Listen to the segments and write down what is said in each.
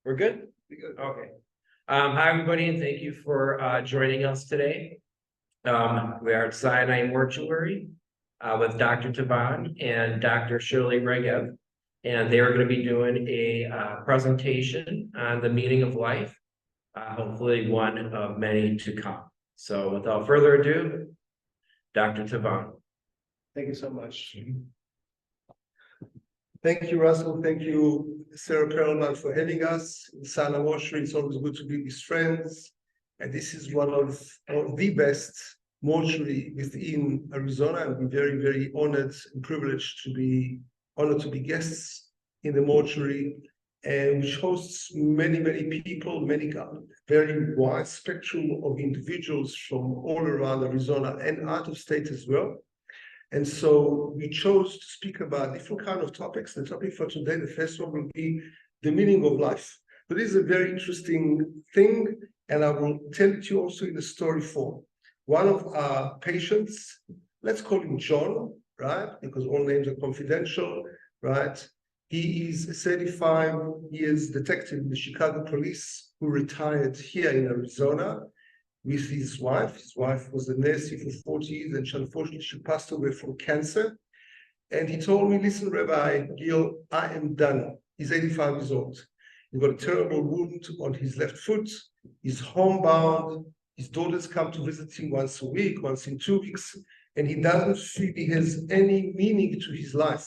We're good? Okay. Hi, everybody, and thank you for joining us today. We are at Sinai Mortuary with Dr. Tivon and Dr. Shirley Regev, and they are going to be doing a presentation on the meaning of life, hopefully one of many to come. So without further ado, Dr. Tivon. Thank you so much. Thank you, Russell. Thank you, Sarah Perlman, for having us. In Sinai Mortuary, it's always good to be with friends. And this is one of the best mortuary within Arizona. And we're very, very honored and privileged to be guests in the mortuary, and which hosts many, many people, many very wide spectrum of individuals from all around Arizona and out of state as well. And so we chose to speak about different kind of topics. The topic for today, the first one, will be the meaning of life. But this is a very interesting thing, and I will tell it to you also in the story form. One of our patients, let's call him John, right? Because all names are confidential, right? He is a 35 years detective in the Chicago police who retired here in Arizona with his wife. His wife was a nurse for 40 years, and unfortunately she passed away from cancer. And he told me, listen, Rabbi Gil, I am done. He's 85 years old. He's got a terrible wound on his left foot. He's homebound. His daughters come to visit him once a week, once in 2 weeks, and he doesn't feel he has any meaning to his life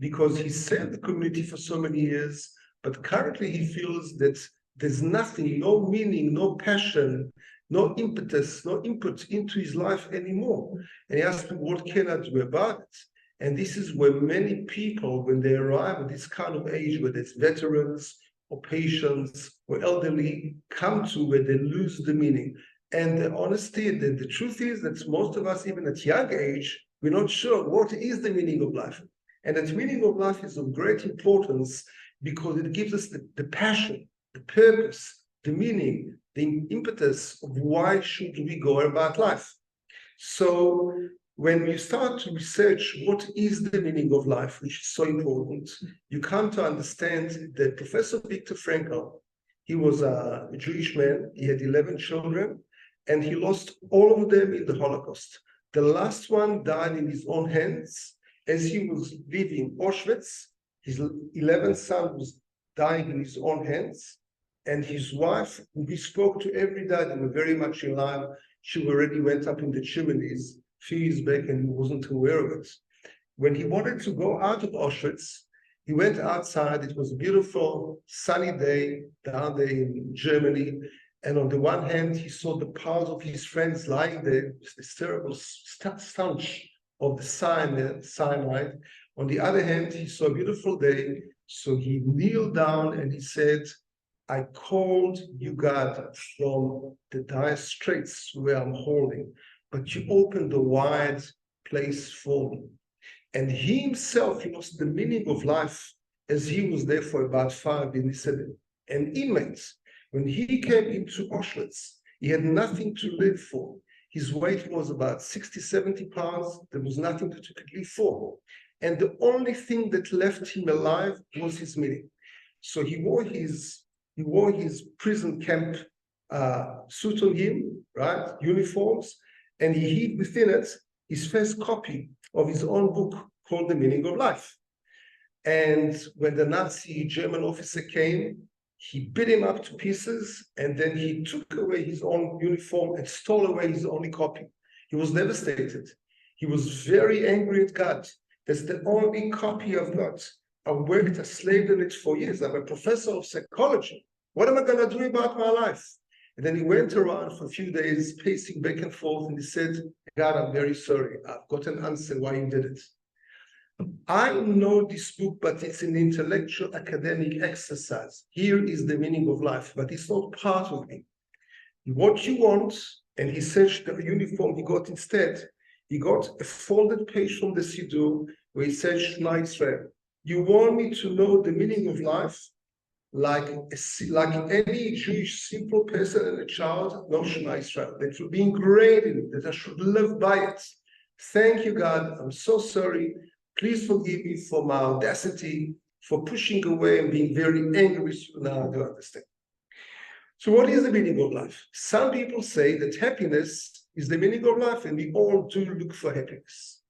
because he served the community for so many years, but currently he feels that there's nothing, no meaning, no passion, no impetus, no input into his life anymore. And he asked me, what can I do about it? And this is where many people, when they arrive at this kind of age, whether it's veterans or patients or elderly, come to where they lose the meaning. And the honesty, the truth is that most of us, even at young age, we're not sure what is the meaning of life. And that meaning of life is of great importance because it gives us the passion, the purpose, the meaning, the impetus of why should we go about life. So when you start to research what is the meaning of life, which is so important, you come to understand that Professor Viktor Frankl, he was a Jewish man, he had 11 children, and he lost all of them in the Holocaust. The last one died in his own hands as he was leaving Auschwitz. His 11th son was dying in his own hands. And his wife, who he spoke to every day, they were very much in line. She already went up in the chimneys a few years back and he wasn't aware of it. When he wanted to go out of Auschwitz, he went outside. It was a beautiful sunny day down there in Germany. And on the one hand, he saw the piles of his friends lying there, this terrible stench of the cyanide. On the other hand, he saw a beautiful day. So he kneeled down and he said, I called you, God, from the dire straits where I'm holding, but you opened the wide place for me. And he himself, he lost the meaning of life as he was there for about 5 years. He said, an inmate, when he came into Auschwitz, he had nothing to live for. His weight was about 60, 70 pounds. There was nothing that he could live for. And the only thing that left him alive was his meaning. So he wore his prison camp suit on him, right, uniforms, and he hid within it his first copy of his own book called The Meaning of Life. And when the Nazi German officer came, he beat him up to pieces, and then he took away his own uniform and stole away his only copy. He was devastated. He was very angry at God. That's the only copy I've got. I worked, I slaved on it for years. I'm a professor of psychology. What am I going to do about my life? And then he went around for a few days, pacing back and forth, and he said, God, I'm very sorry. I've got an answer why you did it. I know this book, but it's an intellectual academic exercise. Here is the meaning of life, but it's not part of me. What you want, and he searched the uniform he got instead, he got a folded page from the Siddur where he said, Shema Israel. You want me to know the meaning of life? Like any Jewish simple person and a child, no Shema Israel. That should be ingrained in it, that I should live by it. Thank you, God. I'm so sorry. Please forgive me for my audacity. for pushing away and being very angry with you now, I do understand. So what is the meaning of life? Some people say that happiness is the meaning of life, and we all do look for happiness.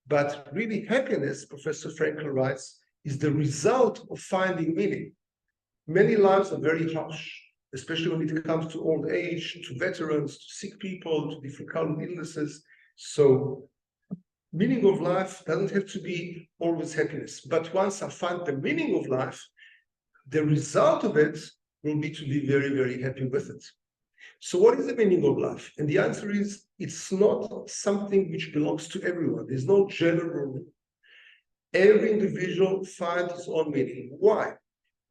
But really, happiness, Professor Frankl writes, is the result of finding meaning. Many lives are very harsh, especially when it comes to old age, to veterans, to sick people, to different kind of illnesses. So meaning of life doesn't have to be always happiness. But once I find the meaning of life, the result of it will be to be very, very happy with it. So what is the meaning of life? And the answer is, it's not something which belongs to everyone. There's no general rule. Every individual finds his own meaning. Why?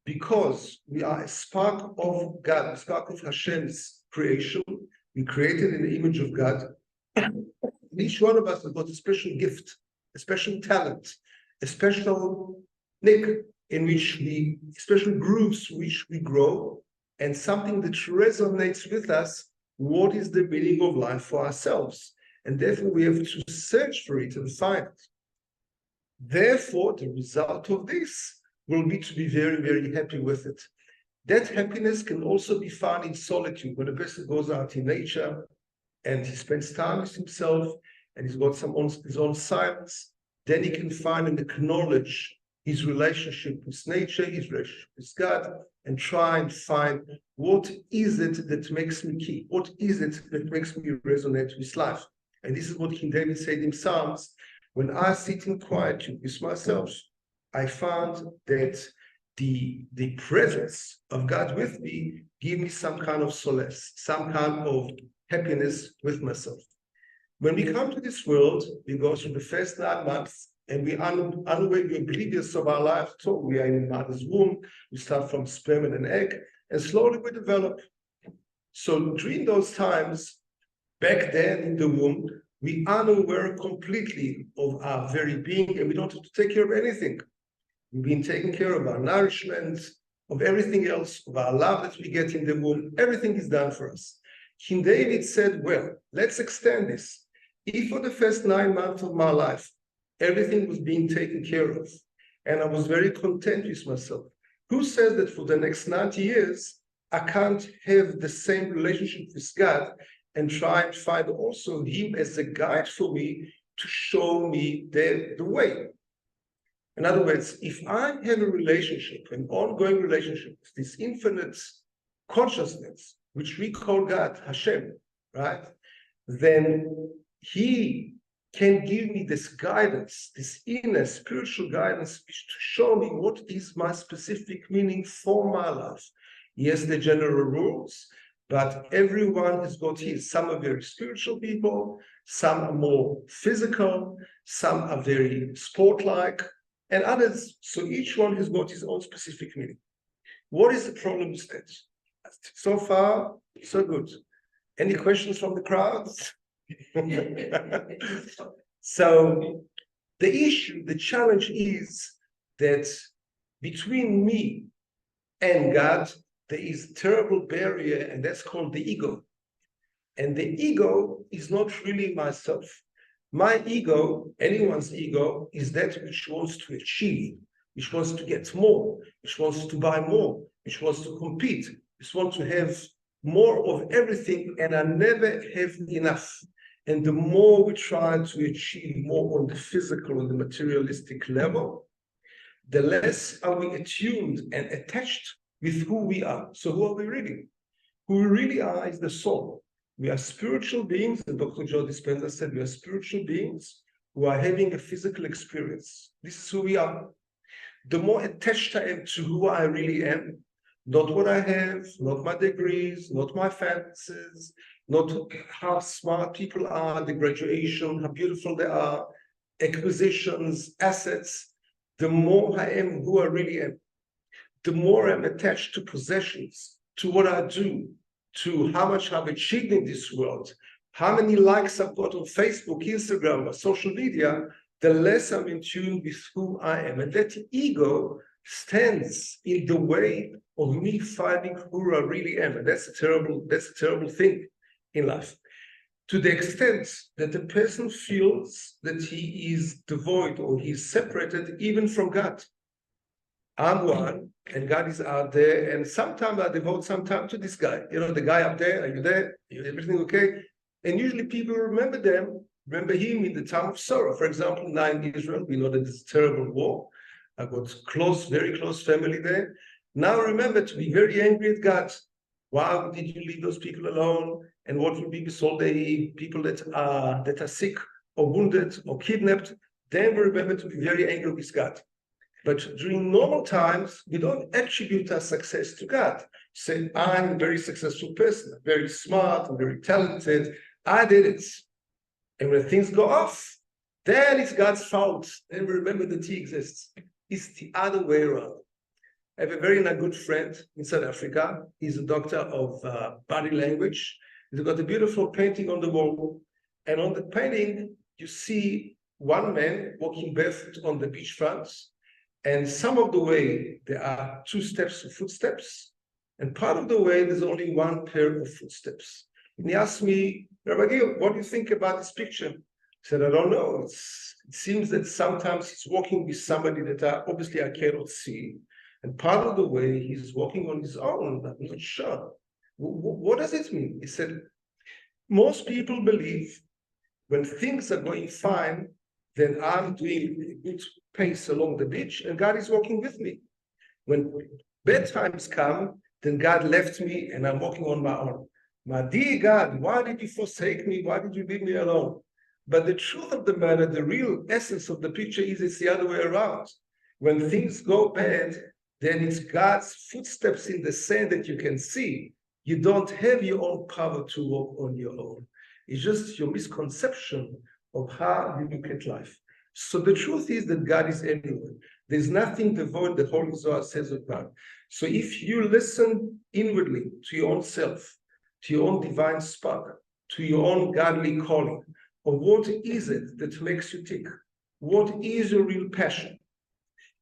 Because we are a spark of God, a spark of Hashem's creation. We created in the image of God. And each one of us has got a special gift, a special talent, a special nick in which we, special grooves which we grow, and something that resonates with us. What is the meaning of life for ourselves? And therefore we have to search for it and find it. Therefore, the result of this will be to be very, very happy with it. That happiness can also be found in solitude, when a person goes out in nature and he spends time with himself and he's got his own silence. Then he can find and acknowledge his relationship with nature, his relationship with God, and try and find what is it that makes me key? What is it that makes me resonate with life? And this is what King David said in Psalms: when I sit in quietude with myself, I found that the presence of God with me give me some kind of solace, some kind of happiness with myself. When we come to this world, we go through the first 9 months, and we are unaware, oblivious of our life. So we are in mother's womb, we start from sperm and an egg, and slowly we develop. So during those times, back then in the womb, we are unaware completely of our very being, and we don't have to take care of anything. We've been taking care of our nourishment, of everything else, of our love that we get in the womb. Everything is done for us. King David said, well, let's extend this. If for the first 9 months of my life, everything was being taken care of, and I was very content with myself, who says that for the next 90 years, I can't have the same relationship with God and try and find also Him as a guide for me to show me the way? In other words, if I have a relationship, an ongoing relationship with this infinite consciousness, which we call God, Hashem, right? Then He can give me this guidance, this inner spiritual guidance, to show me what is my specific meaning for my life. Yes, the general rules, but everyone has got his. Some are very spiritual people, some are more physical, some are very sport-like, and others. So each one has got his own specific meaning. What is the problem with that? So far, so good. Any questions from the crowds? So the issue, the challenge is that between me and God, there is a terrible barrier, and that's called the ego. And the ego is not really myself. My ego, anyone's ego, is that which wants to achieve, which wants to get more, which wants to buy more, which wants to compete, which wants to have more of everything, and I never have enough. And the more we try to achieve more on the physical and the materialistic level, the less are we attuned and attached with who we are. So who are we really? Who we really are is the soul. We are spiritual beings, and Dr. Joe Dispenza said we are spiritual beings who are having a physical experience. This is who we are. The more attached I am to who I really am, not what I have, not my degrees, not my fantasies, not how smart people are, the graduation, how beautiful they are, acquisitions, assets, the more I am who I really am. The more I'm attached to possessions, to what I do, to how much I've achieved in this world, how many likes I've got on Facebook, Instagram, or social media, the less I'm in tune with who I am. And that ego stands in the way of me finding who I really am. And that's a terrible thing in life. To the extent that the person feels that he is devoid or he's separated even from God. I'm one, and God is out there. And sometimes I devote some time to this guy. You know, the guy up there, are you there? Everything okay? And usually people remember him in the time of sorrow. For example, now in Israel, we know that it's a terrible war. I've got very close family there. Now remember to be very angry at God. Why did you leave those people alone? And what will be with all the people that are sick or wounded or kidnapped? Then we remember to be very angry with God. But during normal times, we don't attribute our success to God. Say, I'm a very successful person, very smart, and very talented. I did it. And when things go off, then it's God's fault. Then we remember that He exists. It's the other way around. I have a very good friend in South Africa. He's a doctor of body language. He's got a beautiful painting on the wall. And on the painting, you see one man walking barefoot on the beach fronts. And some of the way, there are 2 steps of footsteps. And part of the way, there's only 1 pair of footsteps. And he asked me, Rabbi Gil, what do you think about this picture? I said, I don't know. It seems that sometimes he's walking with somebody that obviously I cannot see. And part of the way he's walking on his own, I'm not sure. What does it mean? He said, most people believe when things are going fine, then I'm doing a good pace along the beach and God is walking with me. When bad times come, then God left me and I'm walking on my own. My dear God, why did you forsake me? Why did you leave me alone? But the truth of the matter, the real essence of the picture is it's the other way around. When things go bad, then it's God's footsteps in the sand that you can see. You don't have your own power to walk on your own. It's just your misconception of how you look at life. So the truth is that God is everywhere. There's nothing devoid, the Holy Zohar says of God. So if you listen inwardly to your own self, to your own divine spark, to your own godly calling, of what is it that makes you tick? What is your real passion?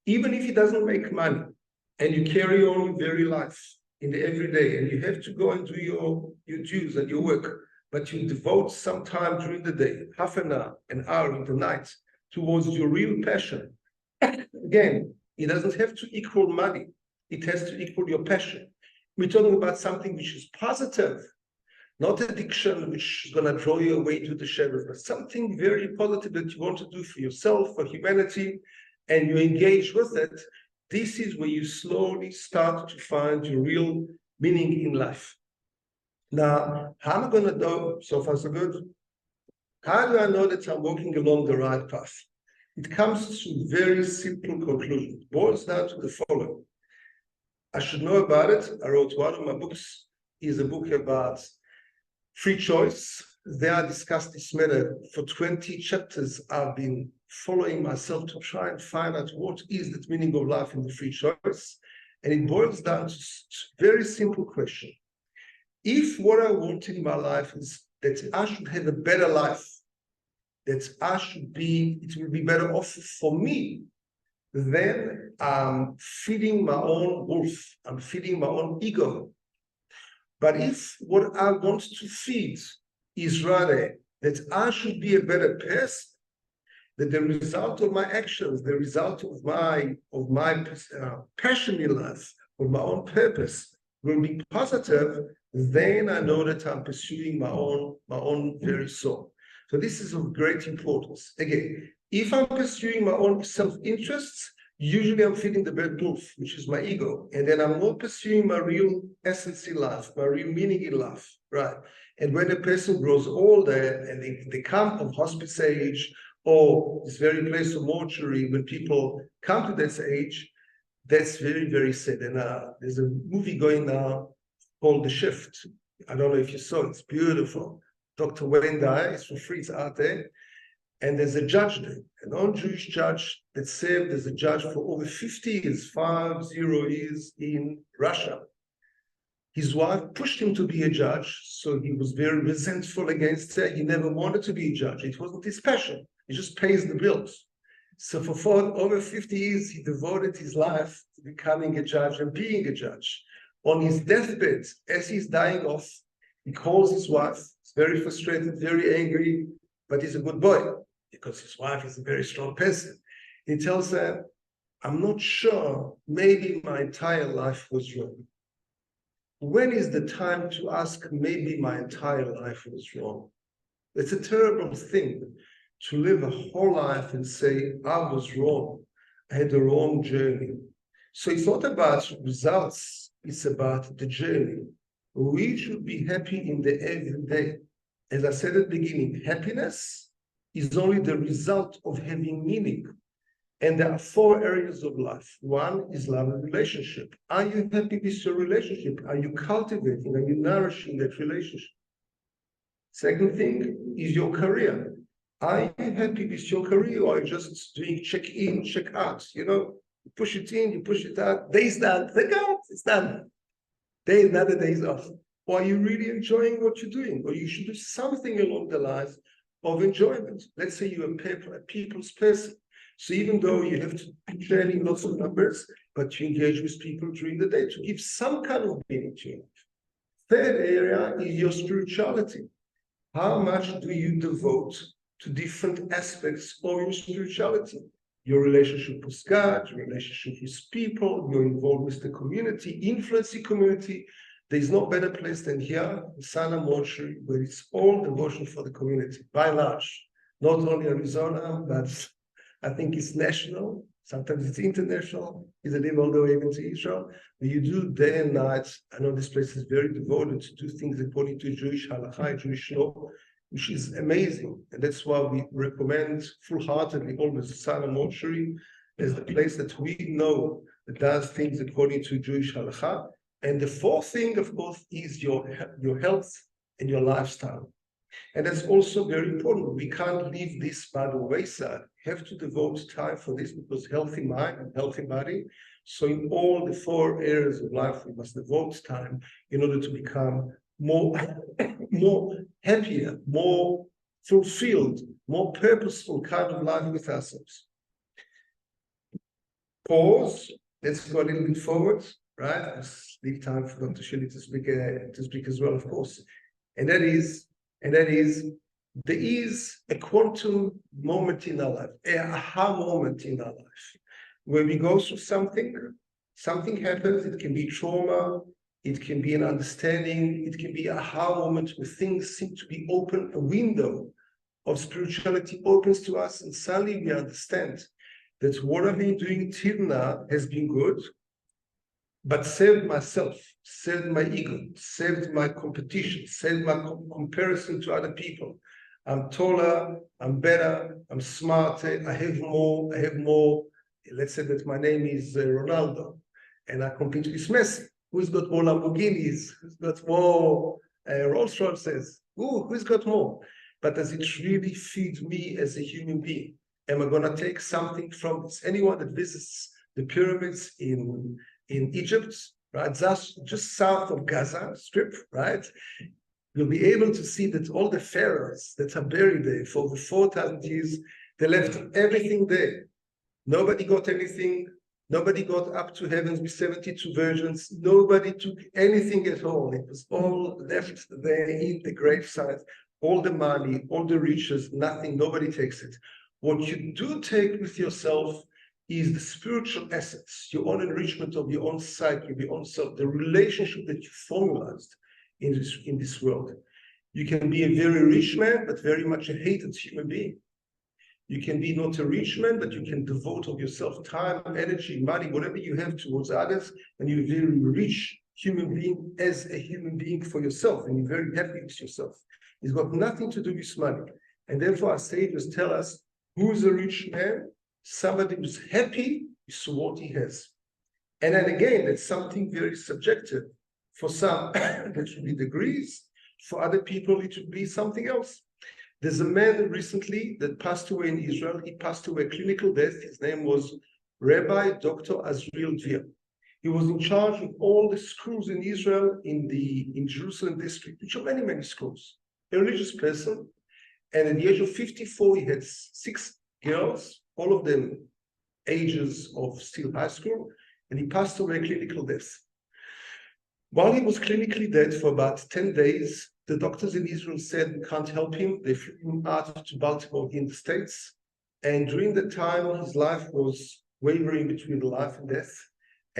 Even if it doesn't make money, and you carry on your very life in the everyday, and you have to go and do your dues and your work, but you devote some time during the day, half an hour in the night, towards your real passion. Again, it doesn't have to equal money. It has to equal your passion. We're talking about something which is positive, not addiction, which is going to draw you away to the shadows, but something very positive that you want to do for yourself, for humanity, and you engage with it. This is where you slowly start to find your real meaning in life. Now, how am I going to know? So far, so good. How do I know that I'm walking along the right path? It comes to a very simple conclusion. It boils down to the following. I should know about it. I wrote one of my books, is a book about free choice. There I discussed this matter for 20 chapters. I've been following myself to try and find out what is the meaning of life in the free choice. And it boils down to a very simple question. If what I want in my life is that I should have a better life, that it will be better off for me, then I'm feeding my own wolf, I'm feeding my own ego. But if what I want to feed is rather that I should be a better person, that the result of my actions, the result of my passion in life, of my own purpose will be positive, then I know that I'm pursuing my own very soul. So this is of great importance. Again, if I'm pursuing my own self-interests, usually I'm feeding the bad wolf, which is my ego. And then I'm not pursuing my real essence in life, my real meaning in life, right? And when a person grows older and they come of hospice age or this very place of mortuary, when people come to this age, that's very, very sad. And there's a movie going now called The Shift. I don't know if you saw it. It's beautiful. Dr. Wayne Dyer, it's for free, it's out there. And there's a judge there, a non-Jewish judge that served as a judge for over 50 years, 50 years in Russia. His wife pushed him to be a judge, so he was very resentful against her. He never wanted to be a judge. It wasn't his passion. He just pays the bills. So for over 50 years, he devoted his life to becoming a judge and being a judge. On his deathbed, as he's dying off, he calls his wife. He's very frustrated, very angry, but he's a good boy because his wife is a very strong person. He tells her, I'm not sure, maybe my entire life was wrong. When is the time to ask, maybe my entire life was wrong? It's a terrible thing to live a whole life and say, I was wrong. I had the wrong journey. So it's not about results, it's about the journey. We should be happy in the everyday. As I said at the beginning, happiness is only the result of having meaning. And there are 4 areas of life. One is love and relationship. Are you happy with your relationship? Are you cultivating? Are you nourishing that relationship? Second thing is your career. Are you happy with your career, or are you just doing check in, check out? You push it in, you push it out. Day's done, they go, it's done. Day, another day's off. Or are you really enjoying what you're doing? Or you should do something along the lines of enjoyment. Let's say you're a people's person. So even though you have to be planning lots of numbers, but you engage with people during the day to give some kind of meaning to your life. Third area is your spirituality. How much do you devote to different aspects of your spirituality? Your relationship with God, your relationship with people, you're involved with the community, influencing community. There's no better place than here in Sana Mortuary, where it's all devotion for the community, by and large. Not only Arizona, but I think it's national. Sometimes it's international. It's a live all the way even to Israel. But you do day and night. I know this place is very devoted to do things according to Jewish halakha, Jewish law, which is amazing. And that's why we recommend full-heartedly always Sana Mortuary as the place that we know that does things according to Jewish halakha. And the 4th thing, of course, is your health and your lifestyle. And that's also very important. We can't leave this by the wayside. We have to devote time for this, because healthy mind and healthy body. So in all the 4 areas of life, we must devote time in order to become more happier, more fulfilled, more purposeful kind of life with ourselves. Pause. Let's go a little bit forward, right? Let's leave time for Dr. Shelley to speak as well, of course. And that is, there is a quantum moment in our life, a aha moment in our life, where we go through something happens. It can be trauma, it can be an understanding, it can be a aha moment where things seem to be open, a window of spirituality opens to us, and suddenly we understand that what I've been doing till now has been good, but saved myself, saved my ego, saved my competition, saved my comparison to other people. I'm taller, I'm better, I'm smarter, I have more. Let's say that my name is Ronaldo, and I compete with Messi. Who's got more Lamborghinis? Who's got more Rolls Royces? Who's got more? But does it really feed me as a human being? Am I going to take something from this? Anyone that visits the pyramids in Egypt, right, just south of Gaza Strip, right, you'll be able to see that all the pharaohs that are buried there for over 4,000 years, they left everything there. Nobody got anything. Nobody got up to heavens with 72 virgins. Nobody took anything at all. It was all left there in the gravesite. All the money, all the riches, nothing. Nobody takes it. What you do take with yourself is the spiritual assets, your own enrichment of your own psyche, of your own self, the relationship that you formalized in this world. You can be a very rich man, but very much a hated human being. You can be not a rich man, but you can devote of yourself time, energy, money, whatever you have towards others, and you're a very rich human being as a human being for yourself, and you're very happy with yourself. It's got nothing to do with money. And therefore our saviors tell us, who's a rich man? Somebody who's happy with what he has. And then again, that's something very subjective. For some, it should be degrees. For other people, it should be something else. There's a man recently that passed away in Israel. He passed away a clinical death. His name was Rabbi Dr. Azriel Dvir. He was in charge of all the schools in Israel, in Jerusalem district, which are many, many schools. A religious person. And at the age of 54, he had 6 girls, all of them ages of still high school, and he passed away a clinical death. While he was clinically dead for about 10 days, the doctors in Israel said we can't help him. They flew him out to Baltimore in the States. And during that time, his life was wavering between life and death.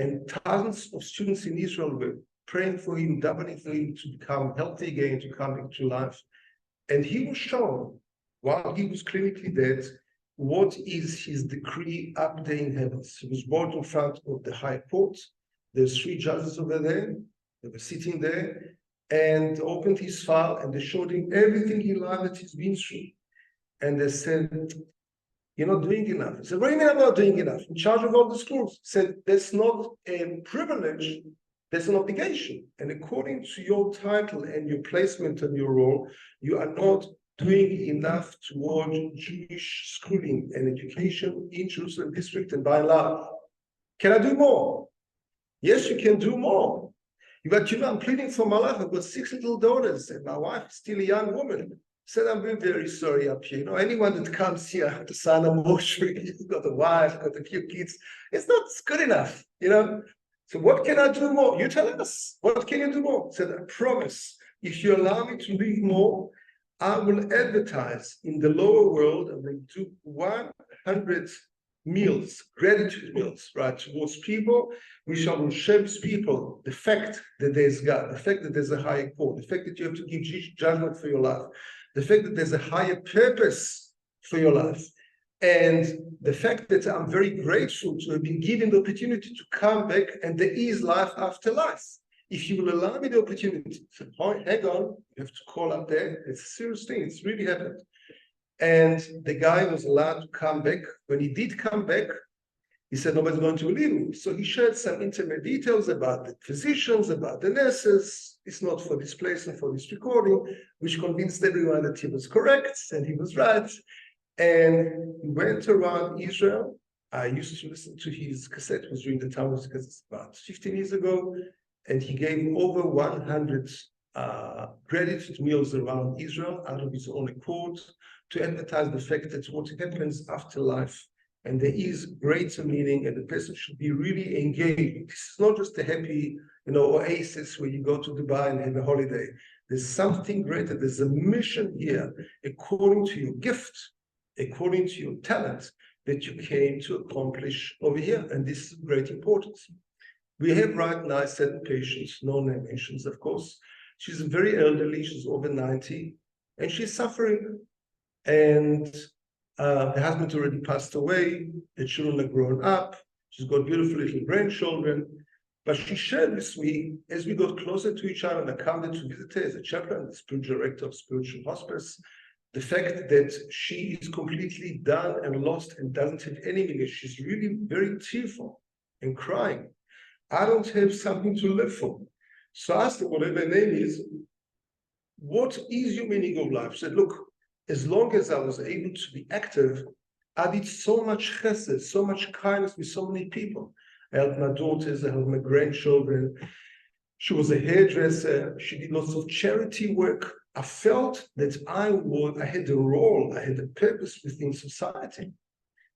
And thousands of students in Israel were praying for him, davening for him to become healthy again, to come back to life. And he was shown, while he was clinically dead, what is his decree up there in heavens. He was brought in front of the high court. There's 3 judges over there. They were sitting there and opened his file, and they showed him everything in life that he's been through. And they said, "You're not doing enough." He said, "What do you mean I'm not doing enough? In charge of all the schools." He said, "That's not a privilege, that's an obligation. And according to your title and your placement and your role, you are not doing enough towards Jewish schooling and education in Jerusalem district and by and large. Can I do more?" "Yes, you can do more. But I'm pleading for my life. I've got 6 little daughters, and my wife is still a young woman." Said, "I'm very, very sorry up here. Anyone that comes here to Sana Moshe, you've got a wife, got a few kids, it's not good enough, So what can I do more? You tell us. What can you do more?" Said, "I promise, if you allow me to live more, I will advertise in the lower world. I will do 100 meals, gratitude meals, right, towards people, which will show people the fact that there's God, the fact that there's a higher call, the fact that you have to give judgment for your life, the fact that there's a higher purpose for your life, and the fact that I'm very grateful to have been given the opportunity to come back, and there is life after life. If you will allow me the opportunity." So, hang on, you have to call up there. It's a serious thing. It's really happened. And the guy was allowed to come back. When he did come back, he said, "Nobody's going to believe me." So he shared some intimate details about the physicians, about the nurses. It's not for this place and for this recording, which convinced everyone that he was correct and he was right. And he went around Israel. I used to listen to his cassette. It was during the time because it's about 15 years ago. And he gave over 100 gratitude meals around Israel out of his own accord to advertise the fact that what happens after life, and there is greater meaning, and the person should be really engaged. This is not just a happy, oasis where you go to Dubai and have a holiday. There's something greater. There's a mission here, according to your gift, according to your talent, that you came to accomplish over here. And this is of great importance. We have right now 7 patients, no name mentions, of course. She's very elderly, she's over 90, and she's suffering. And her husband already passed away, the children are grown up, she's got beautiful little grandchildren. But she shared with me, as we got closer to each other, and I come there to visit her as a chaplain, the spiritual director of spiritual hospice, the fact that she is completely done and lost and doesn't have any meaning. She's really very tearful and crying. "I don't have something to live for." So I asked her, whatever her name is, "What is your meaning of life?" She said, "Look, as long as I was able to be active, I did so much chesed, so much kindness with so many people. I helped my daughters, I helped my grandchildren. She was a hairdresser. She did lots of charity work. I felt that I had a role, I had a purpose within society.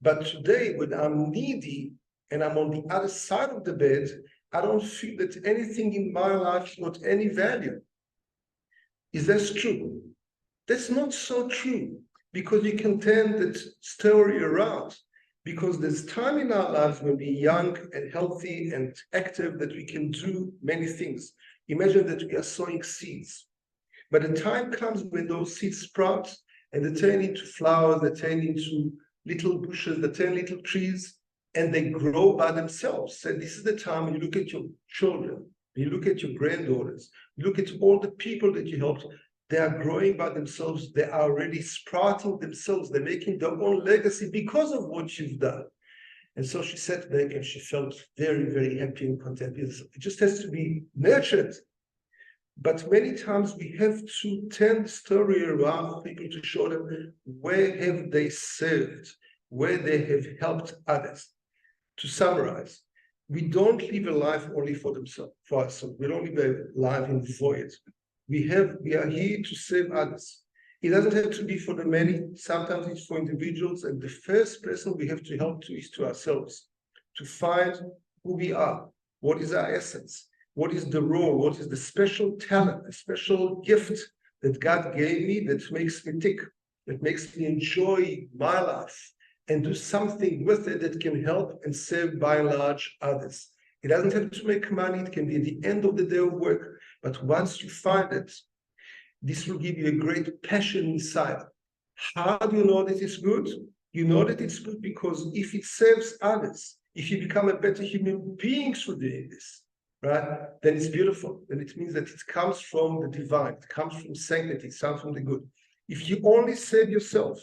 But today, when I'm needy and I'm on the other side of the bed, I don't feel that anything in my life has got any value." Is that true? That's not so true, because you can turn that story around. Because there's time in our lives when we're young and healthy and active that we can do many things. Imagine that we are sowing seeds. But the time comes when those seeds sprout and they turn into flowers, they turn into little bushes, they turn little trees, and they grow by themselves. So this is the time when you look at your children, you look at your granddaughters, you look at all the people that you helped, they are growing by themselves, they are already sprouting themselves, they're making their own legacy because of what you've done. And so she sat back and she felt very, very happy and content. It just has to be nurtured. But many times we have to turn the story around for people to show them where have they served, where they have helped others. To summarize, we don't live a life only for themselves, for ourselves. We don't live a life in the void. We are here to serve others. It doesn't have to be for the many. Sometimes it's for individuals. And the first person we have to help to is to ourselves, to find who we are, what is our essence, what is the role, what is the special talent, the special gift that God gave me that makes me tick, that makes me enjoy my life and do something with it that can help and serve by and large others. It doesn't have to make money, it can be at the end of the day of work, but once you find it, this will give you a great passion inside. How do you know that it's good? You know that it's good because if it serves others, if you become a better human being through doing this, right, then it's beautiful. Then it means that it comes from the divine, it comes from sanctity, it comes from the good. If you only save yourself,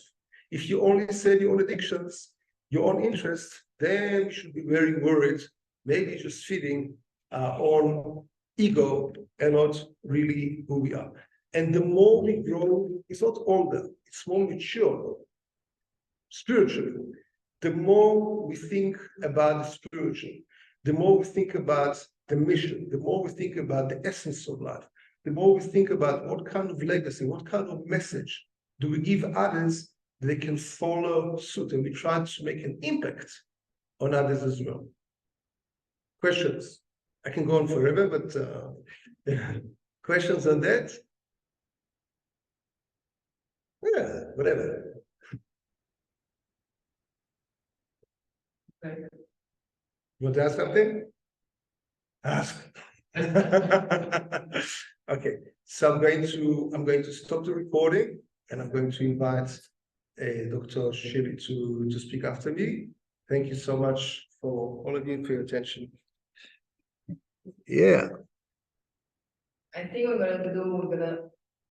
if you only save your own addictions, your own interests, then you should be very worried, maybe just feeding on ego and not really who we are. And the more we grow, it's not older, it's more mature spiritually. The more we think about the spiritual, the more we think about the mission, the more we think about the essence of life, the more we think about what kind of legacy, what kind of message do we give others that they can follow suit, and we try to make an impact on others as well. Questions? I can go on forever, but questions on that? Yeah, whatever. You want to ask something? Ask. Okay, so I'm going to stop the recording, and I'm going to invite Dr. Shiri to speak after me. Thank you so much for all of you for your attention. Yeah. I think we're gonna